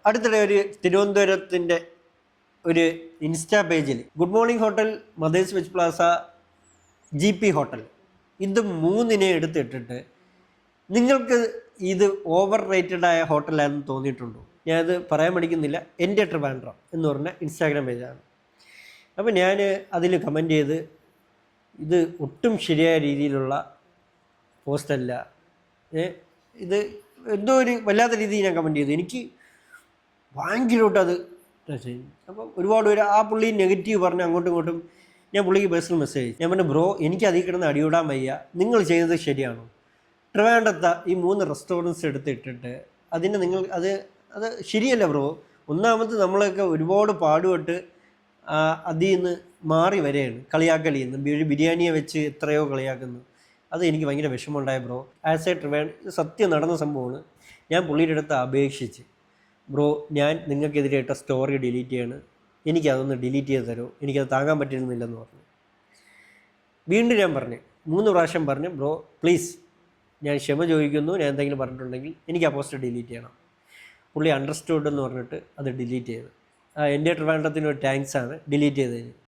അടുത്തിടെ ഒരു തിരുവനന്തപുരത്തിൻ്റെ ഒരു ഇൻസ്റ്റാ പേജിൽ good morning hotel, mother's veg plaza, GP hotel, ഇത് മൂന്നിനെ എടുത്തിട്ടിട്ട് നിങ്ങൾക്ക് ഇത് ഓവർ റേറ്റഡായ ഹോട്ടലാണെന്ന് തോന്നിയിട്ടുണ്ടോ? ഞാനത് പറയാൻ പഠിക്കുന്നില്ല. എൻ്റെ ട്രിവാൻഡ്രം എന്ന് പറഞ്ഞ ഇൻസ്റ്റാഗ്രാം പേജാണ്. അപ്പോൾ ഞാൻ അതിൽ കമൻറ്റ് ചെയ്ത് ഇത് ഒട്ടും ശരിയായ രീതിയിലുള്ള പോസ്റ്റല്ല, ഇത് എന്തോ ഒരു വല്ലാത്ത രീതിയിൽ ഞാൻ കമൻറ്റ് ചെയ്തു. എനിക്ക് ഭയങ്കരമായിട്ട് അത് ടച്ച് ചെയ്തു. അപ്പം ഒരുപാട് പേര് ആ പുള്ളി നെഗറ്റീവ് പറഞ്ഞ് അങ്ങോട്ടും ഇങ്ങോട്ടും ഞാൻ പുള്ളിക്ക് പേഴ്സണൽ മെസ്സേജ്. ഞാൻ പറഞ്ഞു, ബ്രോ എനിക്ക് അതിൽ കിടന്ന് അടിയോടാൻ വയ്യ, നിങ്ങൾ ചെയ്യുന്നത് ശരിയാണോ? ട്രിവാൻഡ്രത്ത് ഈ 3 റെസ്റ്റോറൻറ്റ്സ് എടുത്തിട്ടിട്ട് അതിന് നിങ്ങൾ അത് ശരിയല്ല ബ്രോ. ഒന്നാമത് നമ്മളൊക്കെ ഒരുപാട് പാടുപെട്ട് അതിൽ നിന്ന് മാറി വരെയാണ് കളിയാക്കലിൽ നിന്ന്. ബിരിയാണിയെ വെച്ച് എത്രയോ കളിയാക്കുന്നു. അത് എനിക്ക് ഭയങ്കര വിഷമമുണ്ടായ ബ്രോ. ആസ് എ സത്യം നടന്ന സംഭവമാണ്. ഞാൻ പുള്ളിയുടെ അടുത്ത് അപേക്ഷിച്ച്, ബ്രോ ഞാൻ നിങ്ങൾക്കെതിരെ ഇട്ട സ്റ്റോറി ഡിലീറ്റ് ചെയ്യാണ്, എനിക്കതൊന്ന് ഡിലീറ്റ് ചെയ്ത് തരുമോ, എനിക്കത് താങ്ങാൻ പറ്റിയിരുന്നില്ലെന്ന് പറഞ്ഞു. വീണ്ടും ഞാൻ പറഞ്ഞു, 3 പ്രാവശ്യം പറഞ്ഞു, ബ്രോ പ്ലീസ് ഞാൻ ക്ഷമ ചോദിക്കുന്നു, ഞാൻ എന്തെങ്കിലും പറഞ്ഞിട്ടുണ്ടെങ്കിൽ എനിക്ക് ആ പോസ്റ്റ് ഡിലീറ്റ് ചെയ്യണം. പുള്ളി അണ്ടർസ്റ്റുഡ് എന്ന് പറഞ്ഞിട്ട് അത് ഡിലീറ്റ് ചെയ്തു. എൻ്റെ ട്രിവാൻഡ്രത്തിന് ഒരു താങ്ക്സ് ആണ് ഡിലീറ്റ് ചെയ്തതിന്.